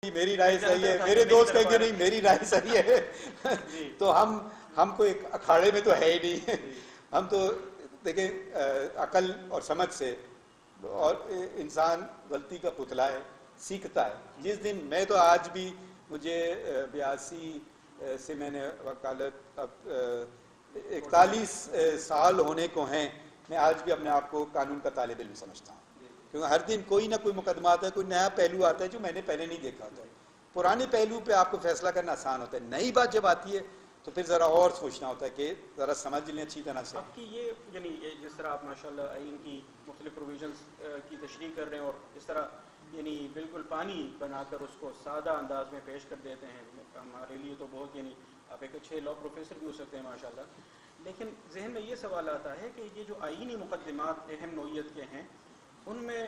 کہ میری رائے صحیح ہے, میرے دوست کہیں گے نہیں میری رائے صحیح ہے. تو ہم کو ایک اکھاڑے میں تو ہے ہی نہیں. ہم تو دیکھیں عقل اور سمجھ سے, اور انسان غلطی کا پتلا ہے, سیکھتا ہے. جس دن میں تو آج بھی مجھے 82 سے میں نے وکالت اب 41 سال ہونے کو ہیں, میں آج بھی اپنے آپ کو قانون کا طالب علم سمجھتا ہوں. کیونکہ ہر دن کوئی نہ کوئی مقدمہ آتا ہے, کوئی نیا پہلو آتا ہے جو میں نے پہلے نہیں دیکھا ہوتا ہے. پرانے پہلو پہ آپ کو فیصلہ کرنا آسان ہوتا ہے, نئی بات جب آتی ہے تو پھر ذرا اور سوچنا ہوتا ہے کہ ذرا سمجھ لیں اچھی طرح سے. آپ کی یہ یعنی جس طرح آپ ماشاءاللہ آئین کی مختلف پروویژنس کی تشریح کر رہے ہیں, اور اس طرح یعنی بالکل پانی بنا کر اس کو سادہ انداز میں پیش کر دیتے ہیں, ہمارے لیے تو بہت یعنی آپ ایک اچھے لا پروفیسر بھی ہو سکتے ہیں ماشاءاللہ. لیکن ذہن میں یہ سوال آتا ہے کہ یہ جو آئینی مقدمات اہم نوعیت کے ہیں, ان میں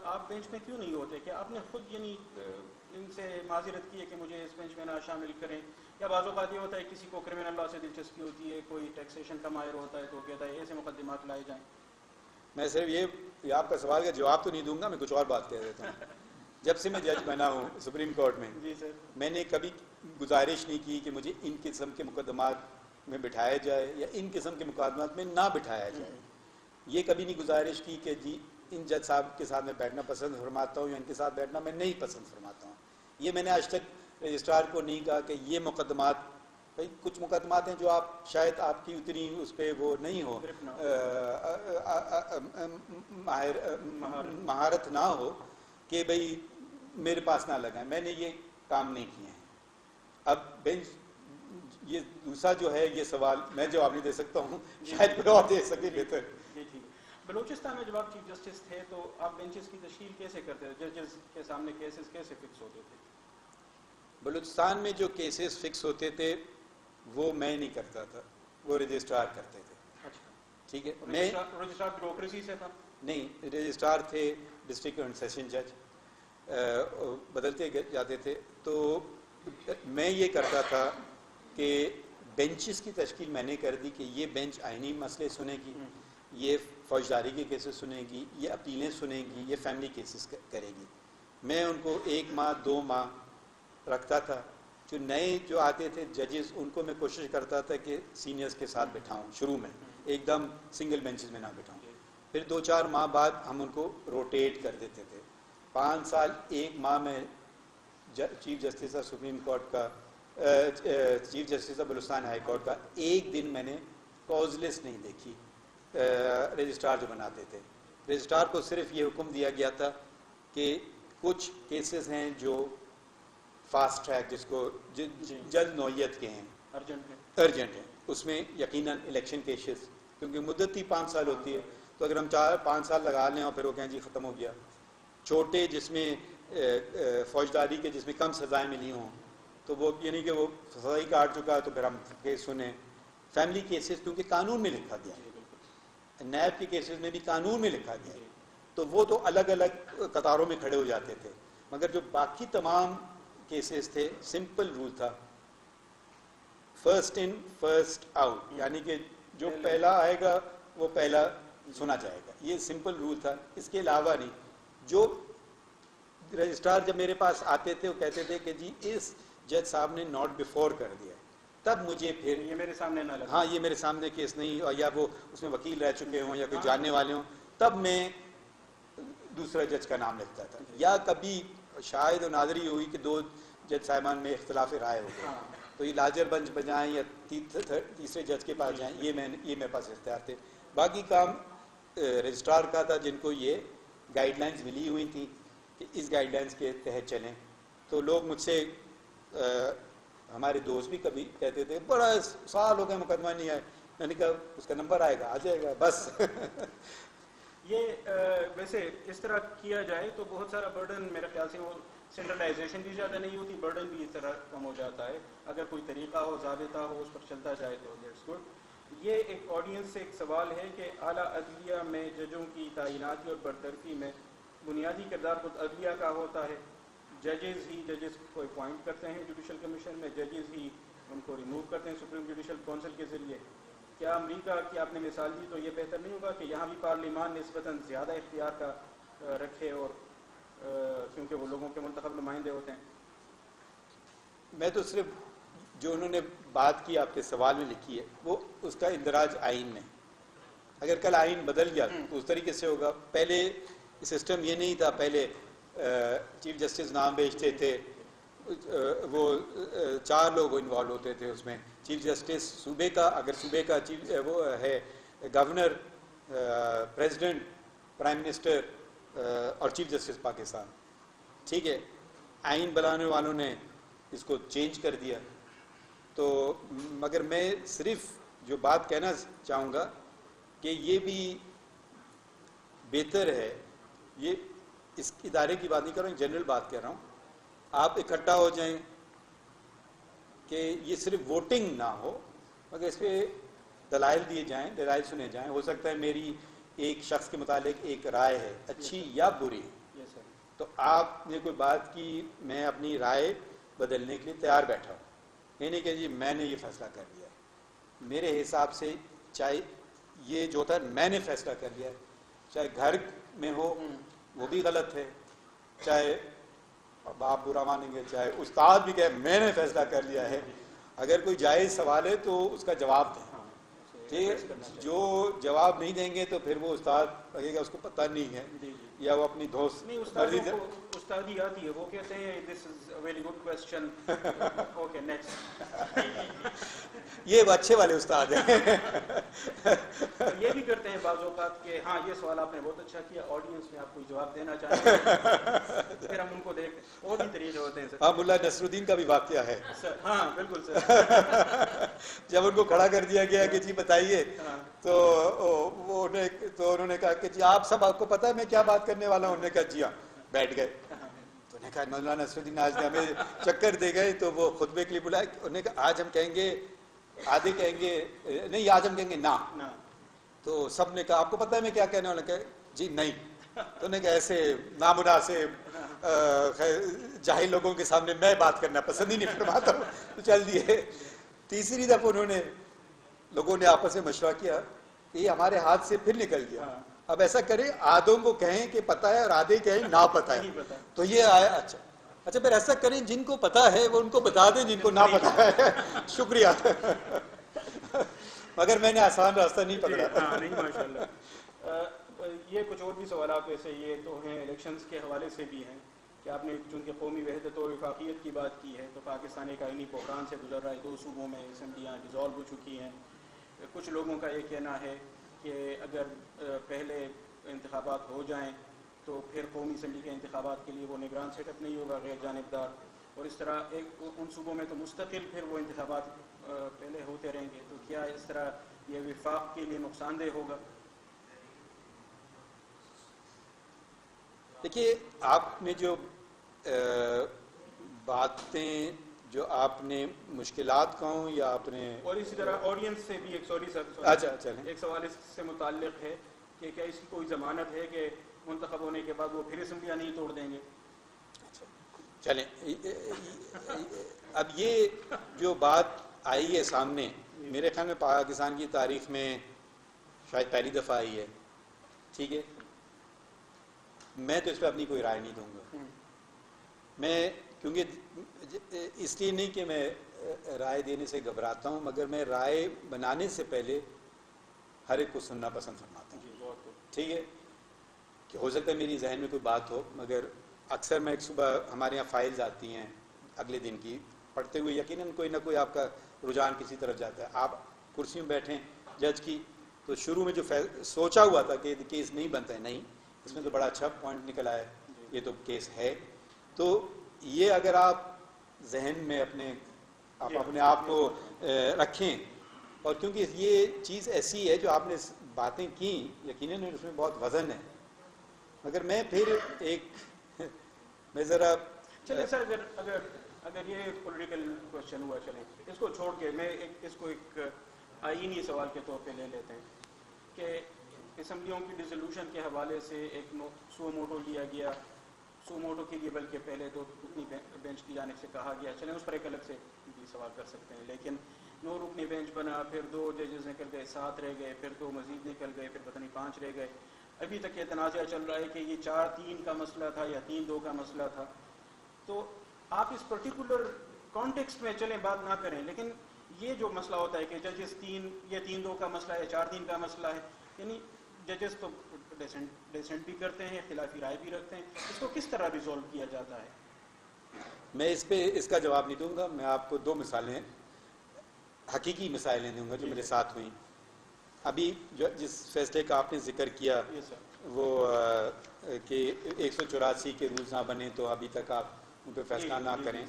آپ بینچ میں کیوں نہیں ہوتے؟ کہ آپ نے خود یعنی ان سے معذرت کی ہے کہ مجھے اس بینچ میں نہ شامل کریں, یا بعض اوقات یہ ہوتا ہے کسی کو کرمنل لا سے دلچسپی ہوتی ہے, کوئی ٹیکسیشن کا ماہر ہوتا ہے تو کہتا ہے ایسے مقدمات لائے جائیں؟ میں صرف یہ آپ کا سوال کا جواب تو نہیں دوں گا, میں کچھ اور بات کہہ دیتا ہوں. جب سے میں جج بنا ہوں سپریم کورٹ میں, جی سر. میں نے کبھی گزارش نہیں کی کہ مجھے ان قسم کے مقدمات میں بٹھایا جائے یا ان قسم کے مقدمات میں نہ بٹھایا جائے. یہ کبھی نہیں گزارش کی کہ جی ان جج صاحب کے ساتھ میں بیٹھنا پسند فرماتا ہوں یا ان کے ساتھ بیٹھنا میں نہیں پسند فرماتا ہوں. یہ میں نے آج تک رجسٹرار کو نہیں کہا کہ یہ مقدمات, بھائی کچھ مقدمات ہیں جو آپ شاید آپ کی اتنی اس پہ وہ نہیں ہو, مہارت نہ ہو کہ بھئی میرے پاس نہ لگائیں. میں نے یہ کام نہیں کیے ہیں. اب بینچ یہ دوسرا جو ہے یہ سوال میں جواب نہیں دے سکتا ہوں, شاید کوئی اور دے سکے بہتر. جی ٹھیک. بلوچستان میں جب آپ چیف جسٹس تھے تو آپ بینچز کی تشکیل کیسے کرتے تھے؟ ججز کے سامنے کیسز کیسے فکس ہوتے تھے؟ بلوچستان میں جو کیسز فکس ہوتے تھے وہ میں نہیں کرتا تھا, وہ رجسٹرار کرتے تھے. اچھا ٹھیک ہے. میں رجسٹرار بیوروکریسی سے تھا؟ نہیں, رجسٹرار تھے ڈسٹرکٹ اینڈ سیشن جج, بدلتے جاتے تھے. تو میں یہ کرتا تھا کہ بینچز کی تشکیل میں نے کر دی کہ یہ بینچ آئینی مسئلے سنے گی, یہ فوجداری کے کیسز سنے گی, یہ اپیلیں سنے گی, یہ فیملی کیسز کرے گی. میں ان کو 1 ماہ 2 ماہ رکھتا تھا. جو نئے جو آتے تھے ججز ان کو میں کوشش کرتا تھا کہ سینئرز کے ساتھ بٹھاؤں شروع میں, ایک دم سنگل بینچز میں نہ بٹھاؤں. پھر 2-4 ماہ بعد ہم ان کو روٹیٹ کر دیتے تھے. 5 سال 1 ماہ میں chief justice of supreme court کا, chief justice of Balochistan high court کا ایک دن میں نے کاز لسٹ نہیں دیکھی. رجسٹرار جو بناتے تھے, رجسٹرار کو صرف یہ حکم دیا گیا تھا کہ کچھ کیسز ہیں جو فاسٹ ٹریک جس کو جلد نوعیت کے ہیں, ارجنٹ ہیں, اس میں یقیناً الیکشن کیسز, کیونکہ مدت ہی 5 سال ہوتی ہے, تو اگر ہم 5 سال لگا لیں اور پھر وہ کہیں جی ختم ہو گیا. چھوٹے جس میں فوجداری کے جس میں کم سزائیں ملی ہوں تو وہ یعنی کہ وہ سزا ہی کاٹ چکا ہے تو پھر ہم کیس سنیں. فیملی کیسز کیونکہ قانون میں لکھا گیا ہے, نیب کے کیسز میں بھی قانون میں لکھا گیا ہے, تو وہ تو الگ الگ قطاروں میں کھڑے ہو جاتے تھے. مگر جو باقی تمام کیسز تھے سمپل رول تھا, فرسٹ ان فرسٹ آؤٹ, یعنی کہ جو پہلا آئے گا وہ پہلا سنا جائے گا. یہ سمپل رول تھا, اس کے علاوہ نہیں. جو رجسٹرار جب میرے پاس آتے تھے وہ کہتے تھے کہ جی اس جج صاحب نے ناٹ بیفور کر دیا, تب مجھے پھر یہ میرے سامنے نہ لگا, ہاں یہ میرے سامنے کیس نہیں, یا وہ اس میں وکیل رہ چکے ہوں یا کوئی جاننے والے ہوں, تب میں دوسرا جج کا نام لکھتا تھا. یا کبھی شاید نادری ہوئی کہ 2 جج صاحبان میں اختلاف رائے ہو گئے تو یہ لاجر بنچ بجائیں یا تیسرے جج کے پاس جائیں, یہ میرے پاس اختیار تھے. باقی کام رجسٹرار کا تھا, جن کو یہ گائیڈ لائنز ملی ہوئی تھیں کہ اس گائیڈ لائنز کے تحت چلیں. تو لوگ مجھ سے ہمارے دوست بھی کبھی کہتے تھے بڑا سال ہو گئے مقدمہ نہیں آئے, میں نے کہا اس کا نمبر آئے گا آ جائے گا بس. یہ ویسے اس طرح کیا جائے تو بہت سارا برڈن میرے خیال سے وہ سینٹرلائزیشن بھی زیادہ نہیں ہوتی, برڈن بھی اس طرح کم ہو جاتا ہے. اگر کوئی طریقہ ہو, ضابطہ ہو, اس پر چلتا جائے تو دیٹس گڈ. یہ ایک آڈینس سے ایک سوال ہے کہ اعلیٰ عدلیہ میں ججوں کی تعیناتی اور برطرفی میں بنیادی کردار خود عدلیہ کا ہوتا ہے. ججز کو اپوائنٹ کرتے ہیں جوڈیشل کمیشن میں, ججز ہی ان کو ریموو کرتے ہیں سپریم جوڈیشل کونسل کے ذریعے. کیا امریکہ کی آپ نے مثال دی تو یہ بہتر نہیں ہوگا کہ یہاں بھی پارلیمان نسبتاً زیادہ اختیار کا رکھے, اور کیونکہ وہ لوگوں کے منتخب نمائندے ہوتے ہیں؟ میں تو صرف جو انہوں نے بات کی آپ کے سوال میں لکھی ہے وہ اس کا اندراج آئین میں. اگر کل آئین بدل گیا تو اس طریقے سے ہوگا. پہلے سسٹم یہ نہیں تھا. پہلے چیف جسٹس نام بھیجتے تھے, وہ 4 لوگ انوالو ہوتے تھے اس میں. چیف جسٹس صوبے کا, اگر صوبے کا چیف وہ ہے گورنر, پریزیڈنٹ, پرائم منسٹر اور چیف جسٹس پاکستان. ٹھیک ہے, آئین بنانے والوں نے اس کو چینج کر دیا. تو مگر میں صرف جو بات کہنا چاہوں گا کہ یہ بھی بہتر ہے, یہ اس ادارے کی بات نہیں کر رہا ہوں, جنرل بات کر رہا ہوں. آپ اکٹھا ہو جائیں کہ یہ صرف ووٹنگ نہ ہو مگر اس پہ دلائل دیے جائیں, دلائل سنے جائیں. ہو سکتا ہے میری ایک شخص کے متعلق ایک رائے ہے, اچھی یا بری, تو آپ نے کوئی بات کی, میں اپنی رائے بدلنے کے لیے تیار بیٹھا ہوں. یہ نہیں کہ جی میں نے یہ فیصلہ کر لیا ہے. میرے حساب سے چاہے یہ جو ہوتا ہے میں نے فیصلہ کر لیا ہے, چاہے گھر میں ہو وہ بھی غلط ہے, چاہے آپ برا مانیں گے, چاہے استاد بھی کہے میں نے فیصلہ کر لیا ہے. اگر کوئی جائز سوال ہے تو اس کا جواب دیں. ٹھیک, جو جواب نہیں دیں گے تو پھر وہ استاد لگے گا اس کو پتہ نہیں ہے, یا وہ اپنی دوست نہیں, استادوں کو استادی آتی ہے, وہ کہتے ہیں this is a very good question, okay next. یہ اچھے والے استاد ہیں. یہ بھی کرتے ہیں بعض اوقات کہ ہاں یہ سوال آپ نے بہت اچھا کیا, آڈینس میں آپ کوئی جواب دینا چاہیں گے, پھر ہم ان کو دیکھتے ہیں. اور بھی طریقے ہوتے ہیں سر. ہاں, ملا نصر الدین کا بھی واقعہ ہے سر. ہاں بالکل سر. جب ان کو کھڑا کر دیا گیا کہ جی بتائیے, تو وہ انہوں نے کہا کہ جی آپ سب, آپ کو پتہ ہے میں کیا بات کرنے والا ہوں. انہوں نے کہا جی ہاں. بیٹھ گئے. تو انہوں نے کہا مولانا نصر الدین آج نے ہمیں چکر دے گئے, تو وہ خطبے کے لیے بلائے. انہوں نے کہا آج ہم کہیں گے, آدھے کہیں گے نہیں, آج ہم کہیں گے نا. تو سب نے کہا آپ کو پتہ ہے میں کیا کہنے والا. کہا جی نہیں. تو انہوں نے کہا ایسے نامناسب جاہل لوگوں کے سامنے میں بات کرنا پسند ہی نہیں فرماتا ہوں. تو چل دیے. تیسری دفعہ انہوں نے, لوگوں نے آپس میں مشورہ کیا کہ یہ ہمارے ہاتھ سے پھر نکل گیا, اب ایسا کریں آدھوں کو کہیں کہ پتہ ہے اور آدھے کہیں نہ پتہ ہے. تو یہ آیا. اچھا پھر ایسا کریں جن کو پتہ ہے وہ ان کو بتا دیں, جن کو نہ پتہ ہے. شکریہ. مگر میں نے آسان راستہ نہیں پکڑا. ہاں نہیں, ماشاء اللہ. یہ کچھ اور بھی سوالات ویسے یہ تو ہیں الیکشنز کے حوالے سے بھی ہیں کہ آپ نے چونکہ قومی وحدت اور وفاقیت کی بات کی ہے, تو پاکستان ایک آئینی بحران سے گزر رہا ہے. 2 صوبوں میں اسمبلیاں ڈیزالو ہو چکی ہیں. کچھ لوگوں کا یہ کہنا ہے کہ اگر پہلے انتخابات ہو جائیں تو پھر قومی اسمبلی کے انتخابات کے لیے وہ نگران سیٹ اپ نہیں ہوگا, غیر جانبدار, اور اس طرح ان صوبوں میں تو مستقل پھر وہ انتخابات پہلے ہوتے رہیں گے. تو کیا اس طرح یہ وفاق کے لیے نقصان دہ ہوگا؟ دیکھیے, آپ نے جو باتیں, جو آپ نے مشکلات کہوں یا آپ نے, اور اسی طرح آڈینس سے بھی ایک, سوری سر, اچھا چلیں, ایک سوال اس سے متعلق ہے کہ کیا اس کی کوئی ضمانت ہے کہ منتخب ہونے کے بعد وہ پھر اسمبلیاں نہیں توڑ دیں گے؟ چلیں. اب یہ جو بات آئی ہے سامنے, میرے خیال میں پاکستان کی تاریخ میں شاید پہلی دفعہ آئی ہے. ٹھیک ہے, میں تو اس پہ اپنی کوئی رائے نہیں دوں گا. میں کیونکہ اس لیے نہیں کہ میں رائے دینے سے گھبراتا ہوں, مگر میں رائے بنانے سے پہلے ہر ایک کو سننا پسند فرماتا ہوں. ٹھیک ہے, کہ ہو سکتا ہے میری ذہن میں کوئی بات ہو, مگر اکثر میں ایک صبح ہمارے یہاں فائلز آتی ہیں اگلے دن کی, پڑھتے ہوئے یقیناً کوئی نہ کوئی آپ کا رجحان کسی طرف جاتا ہے. آپ کرسی میں بیٹھیں جج کی, تو شروع میں جو سوچا ہوا تھا کہ کیس نہیں بنتا ہے, نہیں, اس میں تو بڑا اچھا پوائنٹ نکلا ہے, یہ تو کیس ہے. تو یہ اگر آپ ذہن میں اپنے آپ کو رکھیں, اور کیونکہ یہ چیز ایسی ہے جو آپ نے باتیں کی, یقیناً اس میں بہت وزن ہے. مگر میں پھر میں ذرا چلیں سر, اگر یہ پولیٹیکل کوشچن ہوا, چلیں اس کو چھوڑ کے میں اس کو ایک آئینی سوال کے طور پہ لے لیتے ہیں کہ اسمبلیوں کی ڈیزولوشن کے حوالے سے ایک سو موٹو لیا گیا. سو موٹو کے لیے بلکہ پہلے تو رکنی بینچ کی جانب سے کہا گیا, چلیں اس پر ایک الگ سے بھی سوال کر سکتے ہیں, لیکن 9 رکنی بینچ بنا, پھر 2 ججز نکل گئے, 7 رہ گئے, پھر 2 مزید نکل گئے, پھر پتہ نہیں 5 رہ گئے. ابھی تک یہ تنازع چل رہا ہے کہ یہ 4-3 کا مسئلہ تھا یا 3-2 کا مسئلہ تھا. تو آپ اس پرٹیکولر کانٹیکسٹ میں چلیں بات نہ کریں، لیکن یہ جو مسئلہ ہوتا ہے کہ ججز 3-2 کا مسئلہ ہے، 4-3 کا مسئلہ ہے، یعنی ججز تو ڈیسنٹ بھی کرتے ہیں، اختلافی رائے بھی رکھتے ہیں، اس کو کس طرح ریزولو کیا جاتا ہے؟ میں اس پہ اس کا جواب نہیں دوں گا. میں آپ کو 2 مثالیں حقیقی مثالیں دوں گا جو میرے ساتھ ہوئیں. ابھی جس فیصلے کا آپ نے ذکر کیا یس سر. وہ کہ 184 کے رولز نہ بنے تو ابھی تک آپ ان پہ فیصلہ نہ کریں،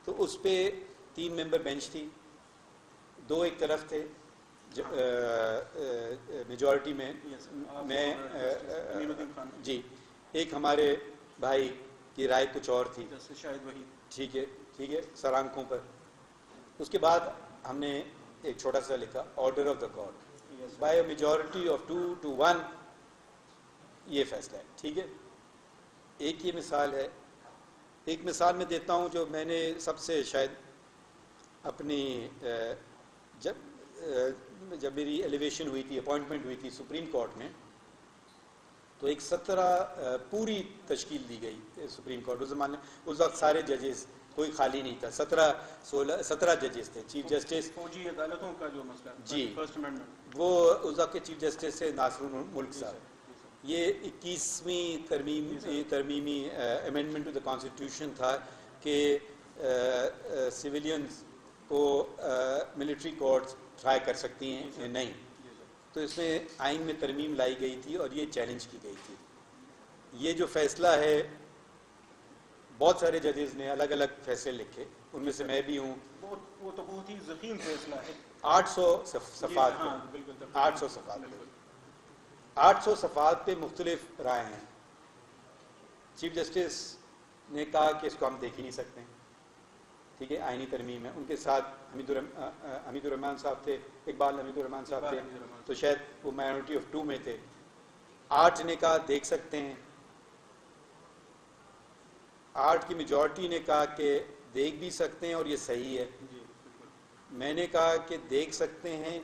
تو اس پہ 3 ممبر بینچ تھی، 2 ایک طرف تھے میجورٹی میں. میں جی، ایک ہمارے بھائی کی رائے کچھ اور تھی، شاید وہی. ٹھیک ہے سر آنکھوں پر. اس کے بعد ہم نے ایک چھوٹا سا لکھا order of the court by a majority of 2 to 1 یہ فیصلہ ہے. ٹھیک ہے، ایک یہ مثال ہے. ایک مثال میں دیتا ہوں جو میں نے سب سے شاید اپنی جب میری ایلیویشن ہوئی تھی، اپوائنٹمنٹ ہوئی تھی سپریم کورٹ میں، تو ایک 17 پوری تشکیل دی گئی سپریم کورٹ. اس زمانے اس وقت سارے ججز کوئی خالی نہیں تھا، 17 ججز تھے. چیف جسٹس فوجی عدالتوں کا جو مسئلہ جی، فرسٹ امینڈمنٹ، وہ اس وقت کے چیف جسٹس تھے ناصر الملک صاحب. یہ 21ویں ترمیمی امینڈمنٹ ٹو دا کانسٹیٹیوشن تھا کہ سویلینز کو ملٹری کورٹس ٹرائی کر سکتی ہیں نہیں. تو اس میں آئین میں ترمیم لائی گئی تھی اور یہ چیلنج کی گئی تھی. یہ جو فیصلہ ہے بہت سارے ججز نے الگ الگ فیصلے لکھے، ان میں سے میں بھی ہوں. وہ تو بہت ہی ضخیم فیصلہ ہے. 800 صفحات پہ 800 صفحات پہ 800 صفحات پہ مختلف رائے ہیں. چیف جسٹس نے کہا کہ اس کو ہم دیکھ ہی نہیں سکتے. ٹھیک ہے، آئینی ترمیم ہے. ان کے ساتھ حمید الرحمان صاحب تھے، اقبال حمید الرحمان صاحب تھے، تو شاید وہ مائنورٹی آف 2 میں تھے. 8 نے کہا دیکھ سکتے ہیں. 8 کی میجورٹی نے کہا کہ دیکھ بھی سکتے ہیں اور یہ صحیح ہے. میں نے کہا کہ دیکھ سکتے ہیں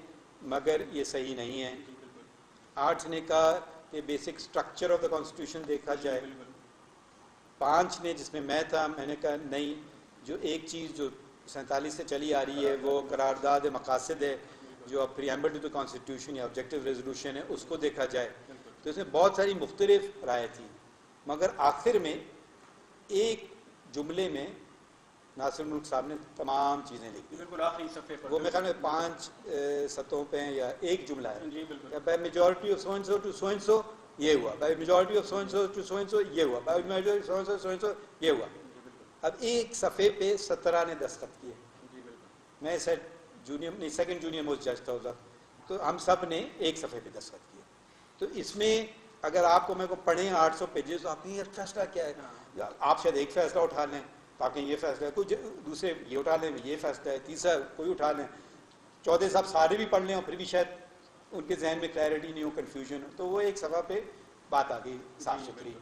مگر یہ صحیح نہیں ہے. 8 نے کہا کہ basic structure of the constitution دیکھا جائے. 5 نے، جس میں میں تھا، میں نے کہا نہیں، جو ایک چیز جو 47 سے چلی آ رہی ہے وہ قرارداد مقاصد ہے جو اب پریامبل ٹو دا کانسٹیٹیوشن یا آبجیکٹو ریزولوشن ہے، اس کو دیکھا جائے. تو اس میں بہت ساری مختلف رائے تھیں، مگر آخر میں ایک جملے میں ناصر الملک صاحب نے تمام چیزیں لکھ دی. بالکل آخری صفحے پر وہ میرے خیال میں 5 سطحوں پہ ہیں یا ایک جملہ ہے. جی بالکل. By majority of so and so to so and so یہ ہوا، by majority of so and so to so and so یہ ہوا، by majority so and so یہ ہوا. اب ایک صفحے پہ 17 نے دستخط کیے. میں سیکنڈ جونیئر موسٹ جج تھا اس وقت، تو ہم سب نے ایک صفحے پہ دستخط کیے. تو اس میں اگر آپ کو میں کو پڑھیں 800 پیجز، تو آپ نے یہ فیصلہ کیا ہے، آپ شاید ایک فیصلہ اٹھا لیں، تاکہ یہ فیصلہ ہے، کوئی دوسرے یہ اٹھا لیں یہ فیصلہ ہے، تیسرا کوئی اٹھا لیں، چوتھے صاحب سارے بھی پڑھ لیں اور پھر بھی شاید ان کے ذہن میں کلیئرٹی نہیں ہو، کنفیوژن ہو. تو وہ ایک صفحہ پہ بات آ گئی صاف ستھری.